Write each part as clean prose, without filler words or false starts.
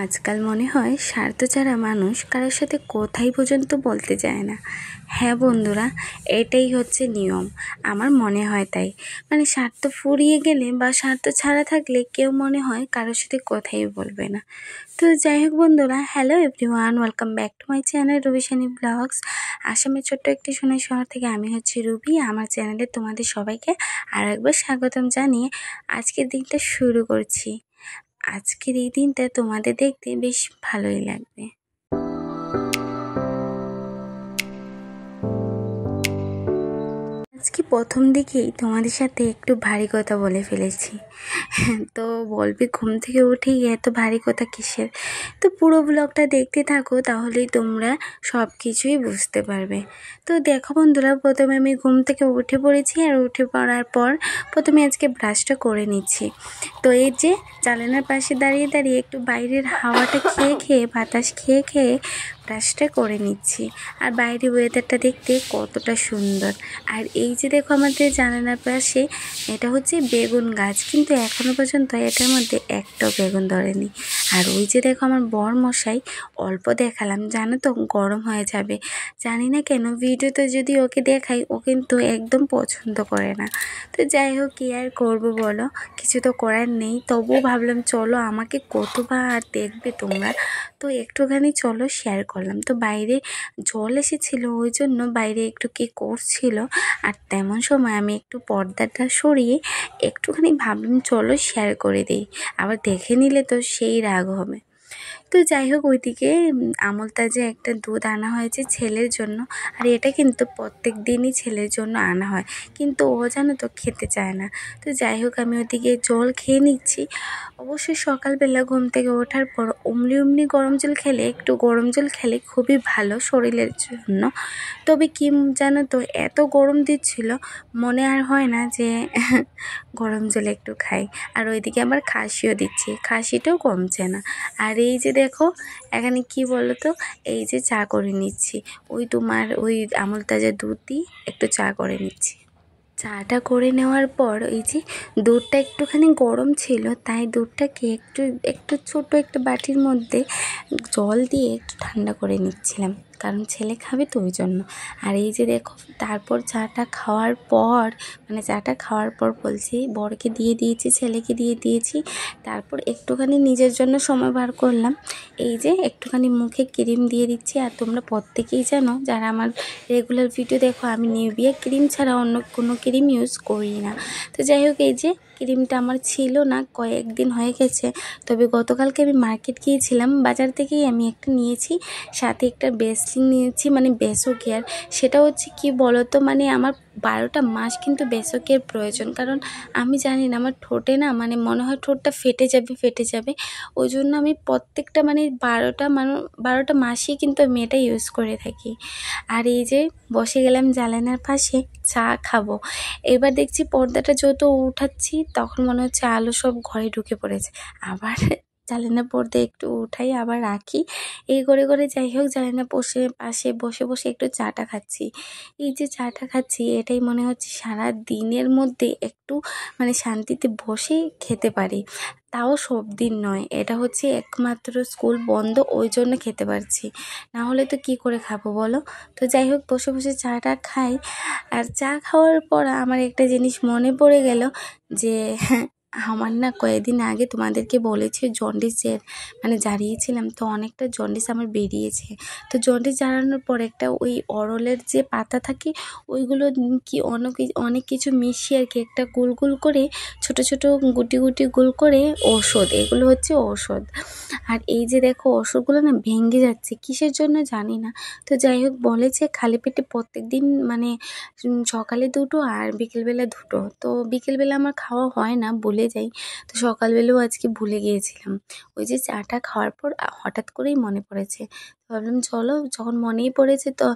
আজকাল মনে হয় স্বার্থ ছাড়া মানুষ কারোর সাথে কথাই পর্যন্ত বলতে চায় না। হ্যাঁ বন্ধুরা, এটাই হচ্ছে নিয়ম। আমার মনে হয় তাই। স্বার্থ ফুরিয়ে গেলে বা স্বার্থ ছাড়া থাকলে কেউ মনে হয় কারোর সাথে কথাই বলবে না। তো যাই হোক বন্ধুরা, hello everyone, welcome back to my channel Rubishani blogs. আসামের ছোট্ট একটি সোনার শহর থেকে আমি হচ্ছি রুবি। আমার চ্যানেলে তোমাদের সবাইকে আরও একবার স্বাগতম জানিয়ে আজকের দিনটা শুরু করছি। আজকের এই দিনটা তোমাদের দেখতে বেশ ভালোই লাগবে। আজকে প্রথম দিকেই তোমাদের সাথে একটু ভারী কথা বলে ফেলেছি। তো বলবি ঘুম থেকে উঠেই এত ভারী কথা কিসের? তো পুরো ব্লগটা দেখতে থাকো, তাহলেই তোমরা সব কিছুই বুঝতে পারবে। তো দেখো বন্ধুরা, প্রথমে আমি ঘুম থেকে উঠে পড়েছি, আর উঠে পড়ার পর প্রথমে আজকে ব্রাশটা করে নিচ্ছি। তো এই যে জানালার পাশে দাঁড়িয়ে দাঁড়িয়ে একটু বাইরের হাওয়াটা খেয়ে খেয়ে বাতাস খেয়ে খেয়ে ব্রাশটা করে নিচ্ছি। আর বাইরের ওয়েদারটা দেখতে কতটা সুন্দর। আর এই যে দেখো আমাদের জানালার পাশে এটা হচ্ছে বেগুন গাছ, কিন্তু এখনো পর্যন্ত এটার মধ্যে একটাও বেগুন ধরেনি। আর ওই যে দেখো আমার বর মশাই, অল্প দেখালাম জানো তো গরম হয়ে যাবে। জানি না কেন ভিডিওতে যদি ওকে দেখাই ও কিন্তু একদম পছন্দ করে না। তো যাই হোক, কি আর করবো বলো, কিছু তো করার নেই। তবুও ভাবলাম চলো, আমাকে কতবার দেখবে তোমরা, তো একটুখানি চলো শেয়ার করলাম। তো বাইরে জল এসেছিল, ওই জন্য বাইরে একটু কি করছিল, আর তেমন সময় আমি একটু পর্দাটা সরিয়ে একটুখানি ভাবলাম চলো শেয়ার করে দিই। আবার দেখে নিলে তো সেই রাগ হবে। তো যাই হোক, ওইদিকে আমুল তাজা একটা দুধ আনা হয়েছে ছেলের জন্য। আর এটা কিন্তু প্রত্যেক দিনই ছেলের জন্য আনা হয়, কিন্তু ও জানো তো খেতে চায় না। তো যাই হোক, আমি ওদিকে জল খেয়ে নিচ্ছি। অবশ্যই সকালবেলা ঘুম থেকে ওঠার পর অমনি গরম জল খেলে, একটু গরম জল খেলে খুবই ভালো শরীরের জন্য। তবে কি জানো তো, এত গরম দিচ্ছিল, মনে আর হয় না যে গরম জল একটু খাই। আর ওইদিকে আবার খাসিও দিচ্ছি, খাসিটাও কমছে না। আর এই যে দেখো এখানে কি বলো তো, এই যে চা করে নিচ্ছি, ওই আমুল তাজা দুধ দিয়ে একটু চা করে নিচ্ছি। চাটা করে নেওয়ার পর এই যে দুধটা একটুখানি গরম ছিল, তাই দুধটাকে একটু একটু ছোট একটা বাটির মধ্যে জল দিয়ে একটু ঠান্ডা করে নিচ্ছিলাম, কারণ ছেলে খাবে তো ওই জন্য। আর এই যে দেখো, তারপর চাটা খাওয়ার পর বলছি বরকে দিয়ে দিয়েছি, ছেলেকে দিয়ে দিয়েছি। তারপর একটুখানি নিজের জন্য সময় বার করলাম। এই যে একটুখানি মুখে ক্রিম দিয়ে দিচ্ছি। আর তোমরা প্রত্যেকেই জানো, যারা আমার রেগুলার ভিডিও দেখো, আমি নিভিয়া ক্রিম ছাড়া অন্য কোনো ক্রিম ইউজ করি না। তো যাই হোক, এই যে ক্রিমটা আমার ছিল না, কয়েকদিন হয়ে গেছে। তবে গতকালকে আমি মার্কেট গিয়েছিলাম, বাজার থেকেই আমি একটা নিয়েছি, সাথে একটা বেসলিন নিয়েছি, বেসো কেয়ার। সেটা হচ্ছে কি বলতো, আমার 12টা মাস কিন্তু বেসো কেয়ার প্রয়োজন, কারণ আমি জানি না আমার ঠোঁটে না মনে হয় ঠোঁটটা ফেটে যাবে। ওই জন্য আমি প্রত্যেকটা 12টা মাসই কিন্তু আমি এটা ইউজ করে থাকি। আর এই যে বসে গেলাম জানালার পাশে, চা খাবো। এবার দেখছি পর্দাটা যত উঠাচ্ছি, তখন মনে হচ্ছে আলো সব ঘরে ঢুকে পড়েছে। আবার জানালার পর্দা একটু উঠাই, আবার রাখি, এই করে করে যাই হোক জানালার পাশে বসে বসে একটু চাটা খাচ্ছি। এই যে চাটা খাচ্ছি, এটাই মনে হচ্ছে সারা দিনের মধ্যে একটু শান্তিতে বসে খেতে পারি। তাও সব দিন নয়, এটা হচ্ছে একমাত্র স্কুল বন্ধ, ওই জন্য খেতে পারছি, না হলে তো কি করে খাবো বলো। তো যাই হোক, বসে বসে চাটা খাই। আর চা খাওয়ার পর আমার একটা জিনিস মনে পড়ে গেল, যে আমার না কয়েকদিন আগে তোমাদেরকে বলেছি জন্ডিসের জারিয়েছিলাম, তো অনেকটা জন্ডিস আমার বেরিয়েছে। তো জন্ডিস জারানোর পর একটা ওই অরলের যে পাতা থাকে, ওইগুলো কি অনেক কিছু মিশিয়ে আর কি একটা গোল গোল করে, ছোট ছোট গুটি গুটি গোল করে ওষুধ, এগুলো হচ্ছে ওষুধ। আর এই যে দেখো ওষুধগুলো না ভেঙে যাচ্ছে, কিসের জন্য জানি না। তো যাই হোক, বলেছে খালি পেটে প্রত্যেক দিন সকালে 2টো আর বিকেলবেলা 2টো। তো বিকেলবেলা আমার খাওয়া হয় না, ভুলে যাই। তো সকালবেলাও আজকে ভুলে গিয়েছিলাম। ওই যে চাটা খাওয়ার পর হঠাৎ করেই মনে পড়েছে, ভাবলাম চলো, যখন মনেই পড়েছে তো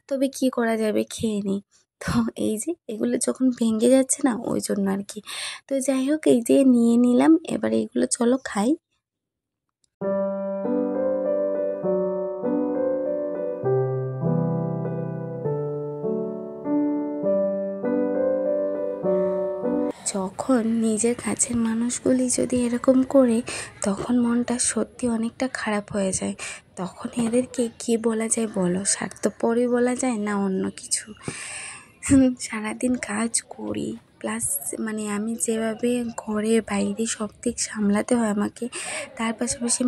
তবে কি করা যাবে, খেয়ে নিই। তো এই যে এগুলো যখন ভেঙে যাচ্ছে না, ওই জন্য আর কি। তো যাই হোক, এই যে নিয়ে নিলাম, এবার এইগুলো চলো খাই। যখন নিজের কাছের মানুষগুলি যদি এরকম করে তখন মনটা সত্যি অনেকটা খারাপ হয়ে যায়। তখন এদেরকে কি বলা যায় বলো? স্বার্থপরই বলা যায় না অন্য কিছু? সারাদিন কাজ করি, প্লাস মানে আমি যেভাবে ঘরে বাইরে সব দিক সামলাতে হয় আমাকে, তার পাশাপাশি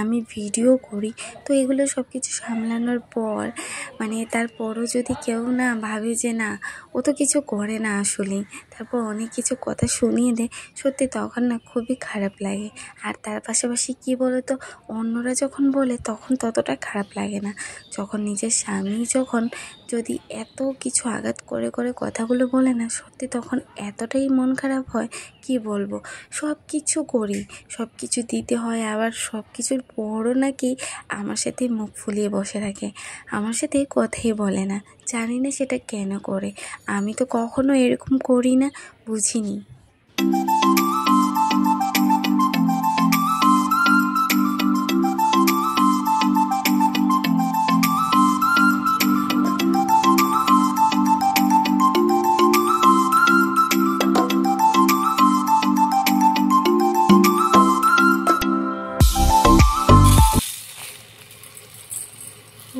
আমি ভিডিও করি। তো এগুলো সব কিছু সামলানোর পর মানে তারপরও যদি কেউ না ভাবে যে না ও তো কিছু করে না আসলেই, তারপর অনেক কিছু কথা শুনিয়ে দেয়, সত্যি তখন না খুবই খারাপ লাগে। আর তার পাশাপাশি কি বলো তো, অন্যরা যখন বলে তখন ততটা খারাপ লাগে না। যখন নিজের স্বামী যদি এত কিছু আঘাত করে কথাগুলো বলে না, সত্যি তখন এতটাই মন খারাপ হয় কি বলবো। সব কিছু করি, সব কিছু দিতে হয়, আবার সব কিছুর পরও নাকি আমার সাথে মুখ ফুলিয়ে বসে থাকে, আমার সাথে কথাই বলে না। জানি না সেটা কেন করে, আমি তো কখনো এরকম করি না, বুঝিনি।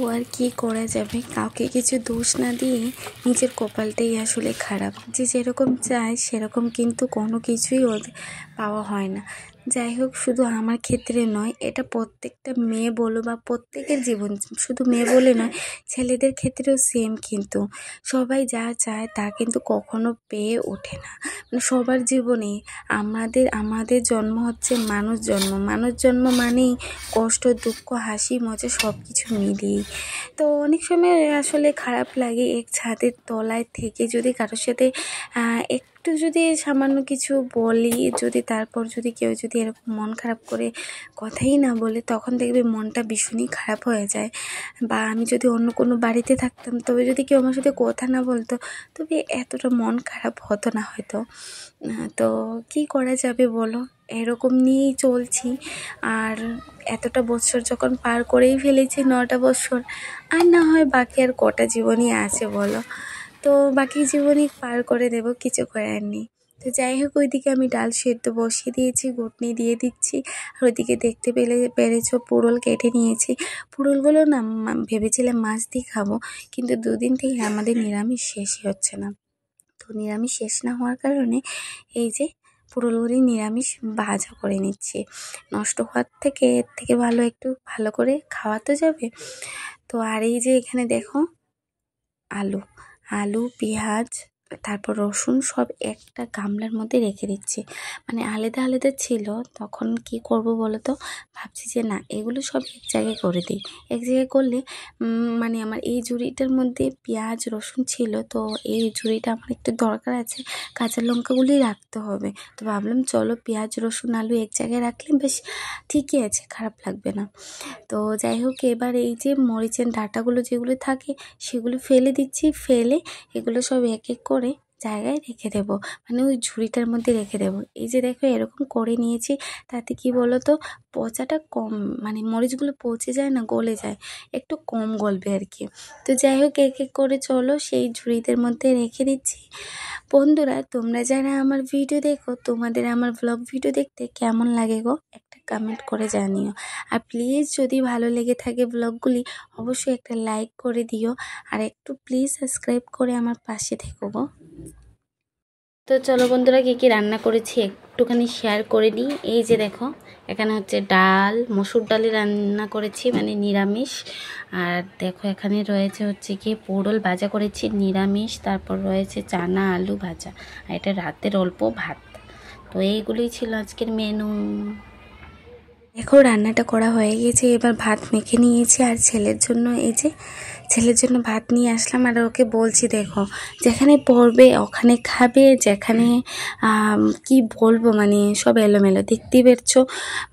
ও আর কি করা যাবে, কাউকে কিছু দোষ না দিয়ে নিজের কপালটাই আসলে খারাপ। যে যেরকম চায় সেরকম কিন্তু কোনো কিছুই ওদের পাওয়া হয় না। যাই হোক, শুধু আমার ক্ষেত্রে নয়, এটা প্রত্যেকটা মেয়ে বলো বা প্রত্যেকের জীবন, শুধু মেয়ে বলে নয়, ছেলেদের ক্ষেত্রেও সেম। কিন্তু সবাই যা চায় তা কিন্তু কখনো পেয়ে ওঠে না। মানে সবার জীবনে আমাদের জন্ম হচ্ছে মানুষ জন্ম মানেই কষ্ট, দুঃখ, হাসি, মজা সব কিছু মিলিয়ে। তো অনেক সময় আসলে খারাপ লাগে, এক ছাদের তলায় থেকে যদি কারোর সাথে একটু যদি সামান্য কিছু বলি, তারপর যদি কেউ যদি এরকম মন খারাপ করে কথাই না বলে, তখন দেখবে মনটা ভীষণই খারাপ হয়ে যায়। বা আমি যদি অন্য কোনো বাড়িতে থাকতাম, তবে যদি কেউ আমার সাথে কথা না বলতো, তবে এতটা মন খারাপ হতো না হয়তো। তো কি করা যাবে বলো, এরকম নিয়েই চলছি। আর এতটা বছর যখন পার করেই ফেলেছি, 9টা বছর, আর না হয় বাকি আর কটা জীবনই আছে বলো। তো বাকি জীবনই পার করে দেব, কিছু করার নেই। তো যাই হোক, ওইদিকে আমি ডাল সেদ্ধ বসিয়ে দিয়েছি, ঘুটনি দিয়ে দিচ্ছি। আর ওইদিকে দেখতে পেরেছো পুরল কেটে নিয়েছি। পুরলগুলো না ভেবেছিলাম মাছ দিয়ে খাবো, কিন্তু 2 দিন থেকে আমাদের নিরামিষ শেষই হচ্ছে না। তো নিরামিষ শেষ না হওয়ার কারণে এই যে পুরোপুরি নিরামিষ ভাজা করে নিচ্ছি। নষ্ট হওয়ার থেকে এর থেকে ভালো একটু ভালো করে খাওয়া তো যাবে। তো আর এই যে এখানে দেখো আলু, পেঁয়াজ, তারপর রসুন সব একটা গামলার মধ্যে রেখে দিচ্ছি। মানে আলাদা আলাদা ছিল, তখন কি করব বলো তো, ভাবছি যে না এগুলো সব এক জায়গায় করে দিই। এক জায়গায় করলে মানে আমার এই ঝুড়িটার মধ্যে পেঁয়াজ রসুন ছিল, তো এই ঝুড়িটা আমার একটু দরকার আছে, কাঁচা লঙ্কাগুলি রাখতে হবে। তো ভাবলাম চলো পেঁয়াজ রসুন আলু এক জায়গায় রাখলে বেশ ঠিকই আছে, খারাপ লাগবে না। তো যাই হোক, এবার এই যে মরিচের ডাঁটাগুলো যেগুলো থাকে সেগুলো ফেলে দিচ্ছি, ফেলে এগুলো সব এক এক করে জায়গায় রেখে দেবো, মানে ওই ঝুড়িটার মধ্যে রেখে দেবো। এই যে দেখো এরকম করে নিয়েছি, তাতে কি বলো তো, পচাটা কম, মানে মরিচগুলো পচে যায় না, গলে যায়, একটু কম গলবে আর কি। তো যাই হোক, এক এক করে চলো সেই ঝুড়িদের মধ্যে রেখে দিচ্ছি। বন্ধুরা, তোমরা যারা আমার ভিডিও দেখো, তোমাদের আমার ব্লগ ভিডিও দেখতে কেমন লাগে গো, একটা কমেন্ট করে জানিও। আর প্লিজ যদি ভালো লেগে থাকে ব্লগগুলি, অবশ্যই একটা লাইক করে দিও, আর একটু প্লিজ সাবস্ক্রাইব করে আমার পাশে থেকো গো। তো চলো বন্ধুরা, কী রান্না করেছি একটুখানি শেয়ার করে নিই। এই যে দেখো, এখানে হচ্ছে ডাল, মসুর ডালে রান্না করেছি, মানে নিরামিষ। আর দেখো এখানে রয়েছে হচ্ছে কি পোড়ল ভাজা করেছি নিরামিষ, তারপর রয়েছে চানা আলু ভাজা, আর এটা রাতের অল্প ভাত। তো এইগুলোই ছিল আজকের মেনু। দেখো রান্নাটা করা হয়ে গেছে, এবার ভাত মেখে নিয়েছি। আর ছেলের জন্য ভাত নিয়ে আসলাম, আর ওকে বলছি দেখো যেখানে পড়বে ওখানে খাবে, যেখানে কি বলবো, মানে সব এলোমেলো, দেখতেই পারছো,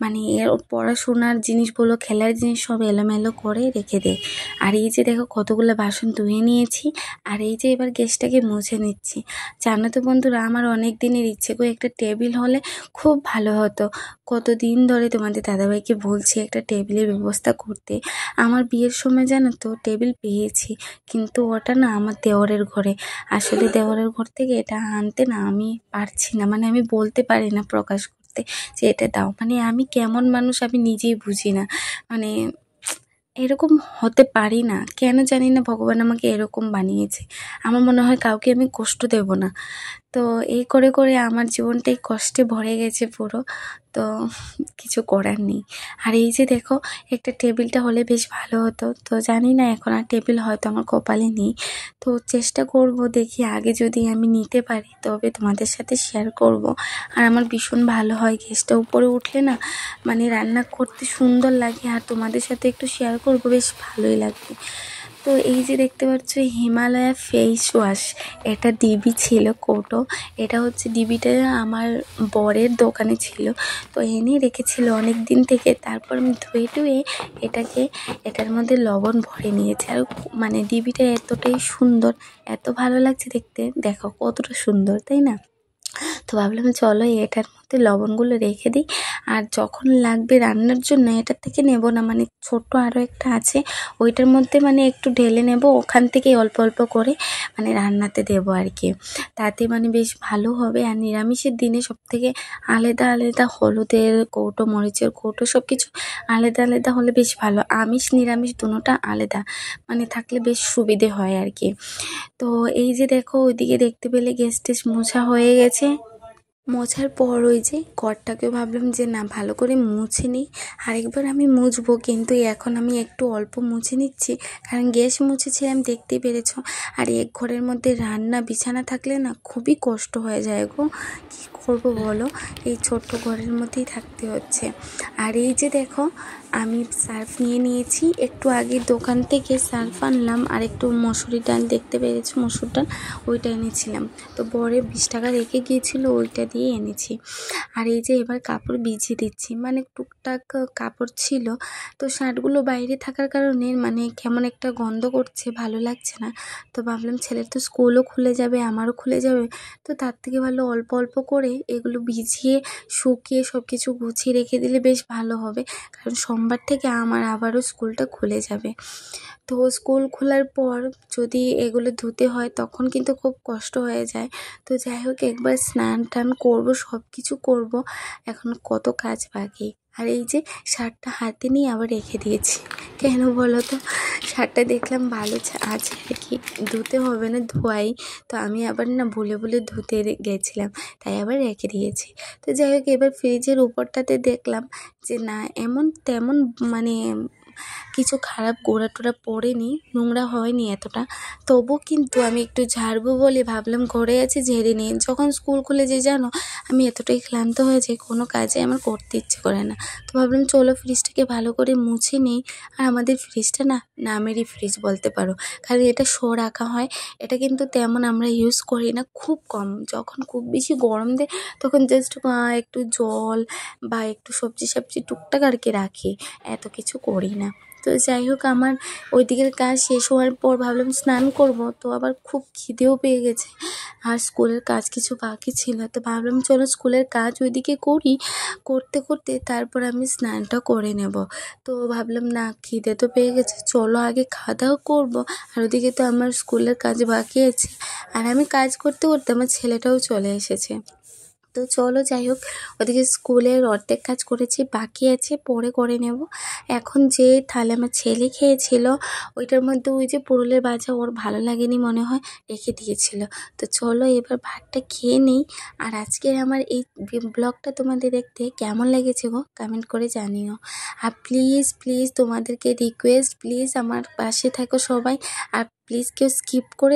মানে এর পড়াশোনার জিনিস বলো খেলার জিনিস সব এলোমেলো করে রেখে দেয়। আর এই যে দেখো কতগুলো বাসন ধুয়ে নিয়েছি, আর এই যে এবার গ্যাসটাকে মুছে নিচ্ছি। জানো তো বন্ধুরা, আমার অনেক দিনের ইচ্ছে গো, একটা টেবিল হলে খুব ভালো হতো। কতদিন ধরে তোমাদের দাদাভাইকে বলছি একটা টেবিলের ব্যবস্থা করতে। আমার বিয়ের সময় জানো তো টেবিল পেয়েছি, কিন্তু ওটা না আমার দেওরের ঘরে। আসলে দেওরের ঘর থেকে এটা আনতে না আমি পারছি না, মানে আমি বলতে পারি না প্রকাশ করতে যে এটা দাও। মানে আমি কেমন মানুষ আমি নিজেই বুঝি না, মানে এরকম হতে পারি না, কেন জানি না ভগবান আমাকে এরকম বানিয়েছে। আমার মনে হয় কাউকে আমি কষ্ট দেব না। তো এই করে করে আমার জীবনটাই কষ্টে ভরে গেছে পুরো। তো কিছু করার নেই। আর এই যে দেখো, একটা টেবিলটা হলে বেশ ভালো হতো। তো জানি না এখন আর টেবিল হয়তো আমার কপালে নেই। তো চেষ্টা করব, দেখি আগে যদি আমি নিতে পারি তবে তোমাদের সাথে শেয়ার করব। আর আমার ভীষণ ভালো হয় গ্যাসটা উপরে উঠলে না, মানে রান্না করতে সুন্দর লাগে। আর তোমাদের সাথে একটু শেয়ার করব, বেশ ভালোই লাগবে। তো এই যে দেখতে পাচ্ছ হিমালয়া ফেস ওয়াশ, এটা ডিবি ছিল কৌটো। এটা হচ্ছে ডিবিটা আমার বরের দোকানে ছিল, তো এনে রেখেছিল অনেক দিন থেকে। তারপর আমি ধুয়ে টুয়ে এটার মধ্যে লবণ ভরে নিয়েছি। আর মানে ডিবিটা এতটাই সুন্দর, এত ভালো লাগছে দেখতে, দেখো কতটা সুন্দর, তাই না? তো ভাবলাম চলো এটার মধ্যে লবণগুলো রেখে দিই, আর যখন লাগবে রান্নার জন্য এটার থেকে নেব না, মানে ছোট্ট আরও একটা আছে, ওইটার মধ্যে মানে একটু ঢেলে নেব, ওখান থেকে অল্প অল্প করে মানে রান্নাতে দেবো আর কি। তাতে মানে বেশ ভালো হবে। আর নিরামিষের দিনে সব থেকে আলাদা আলাদা হলুদের কৌটো, মরিচের কৌটো, সব কিছু আলাদা আলাদা হলে বেশ ভালো। আমিষ নিরামিষ দুটোটা আলাদা মানে থাকলে বেশ সুবিধে হয় আর কি। তো এই যে দেখো, ওইদিকে দেখতে পেলে গ্যাস টেস মোছা হয়ে গেছে। মোছার পর ওই যে ঘরটাকে ভাবলাম যে না ভালো করে মুছে নিই, আরেকবার আমি মুছবো, কিন্তু এখন আমি একটু অল্প মুছে নিচ্ছি, কারণ গ্যাস মুছেছিলাম দেখতেই পেরেছো। আর এক ঘরের মধ্যে রান্না বিছানা থাকলে না খুবই কষ্ট হয়ে যায় গো, কী করবো বলো, এই ছোট্ট ঘরের মধ্যেই থাকতে হচ্ছে। আর এই যে দেখো, আমি সার্ফ নিয়ে নিয়েছি, একটু আগে দোকান থেকে সার্ফ আনলাম, আর একটু মসুরি ডাল, দেখতে পেরেছো মসুর ডাল, ওইটা এনেছিলাম। তো বরে 20 টাকা রেখে গিয়েছিল, ওইটা দিয়ে এনেছি। আর এই যে এবার কাপড় ভিজিয়ে দিচ্ছি, মানে টুকটাক কাপড় ছিল, তো শার্টগুলো বাইরে থাকার কারণে মানে কেমন একটা গন্ধ করছে, ভালো লাগছে না। তো ভাবলাম ছেলের তো স্কুলও খুলে যাবে, আমারও খুলে যাবে, তো তার থেকে ভালো অল্প অল্প করে এগুলো ভিজিয়ে শুকিয়ে সব কিছু গুছিয়ে রেখে দিলে বেশ ভালো হবে, কারণ সোমবার থেকে আমার আবারও স্কুলটা খুলে যাবে। তো স্কুল খোলার পর যদি এগুলো ধুতে হয় তখন কিন্তু খুব কষ্ট হয়ে যায়। তো যাই হোক, একবার স্নান টান করবো, সব কিছু করবো, এখন কত কাজ বাকি। আর এই যে শার্টটা হাতে নিয়ে আবার রেখে দিয়েছি, কেন বলো তো? শার্টটা দেখলাম ভালো আছে আর কি, ধুতে হবে না, ধোয়াই। তো আমি আবার না ভুলে ভুলে ধুতে গেছিলাম, তাই আবার রেখে দিয়েছি। তো যাই হোক, এবার ফ্রিজের উপরটাতে দেখলাম যে না এমন তেমন মানে কিছু খারাপ গোড়া টোড়া পড়েনি, নোংরা হয়নি এতটা। তবু কিন্তু আমি একটু ঝাড়বো বলে ভাবলাম ঘরে আছে ঝেড়ে নিই। যখন স্কুল খুলে যে জানো আমি এতটাই ক্লান্ত হয়ে যাই, কোনো কাজে আমার করতে ইচ্ছে করে না। তো ভাবলাম চলো ফ্রিজটাকে ভালো করে মুছে নিই। আর আমাদের ফ্রিজটা না নামেরই ফ্রিজ বলতে পারো, কারণ এটা শো রাখা হয়। এটা কিন্তু তেমন আমরা ইউজ করি না, খুব কম। যখন খুব বেশি গরম দেয় তখন জাস্ট একটু জল বা একটু সবজি সবজি টুকটাক আর কি রাখি, এত কিছু করি না। তো যাই হোক, আমার ওই দিকের কাজ শেষ হওয়ার পর ভাবলাম স্নান করব, তো আবার খুব খিদেও পেয়ে গেছে, আর স্কুলের কাজ কিছু বাকি ছিল। তো ভাবলাম চলো স্কুলের কাজ ওইদিকে করি, করতে করতে তারপর আমি স্নানটা করে নেব। তো ভাবলাম না খিদে তো পেয়ে গেছে, চলো আগে খাওয়া দাওয়া করবো, আর ওদিকে তো আমার স্কুলের কাজ বাকি আছে। আর আমি কাজ করতে করতে আমার ছেলেটাও চলে এসেছে। তো চলো যাই হোক, ওদিকে স্কুলের অর্ধেক কাজ করেছি, বাকি আছে পরে করে নেব। এখন যে থালে আমার ছেলে খেয়েছিল ওইটার মধ্যে ওই যে পুরুলের ভাজা ওর ভালো লাগেনি মনে হয়, রেখে দিয়েছিল। তো চলো এবার ভাতটা খেয়ে নিই। আর আজকের আমার এই ব্লগটা তোমাদের দেখতে কেমন লেগেছে গো কমেন্ট করে জানিও। আর প্লিজ প্লিজ তোমাদেরকে রিকোয়েস্ট, প্লিজ আমার পাশে থাকো সবাই, আর প্লিজ কেউ স্কিপ করে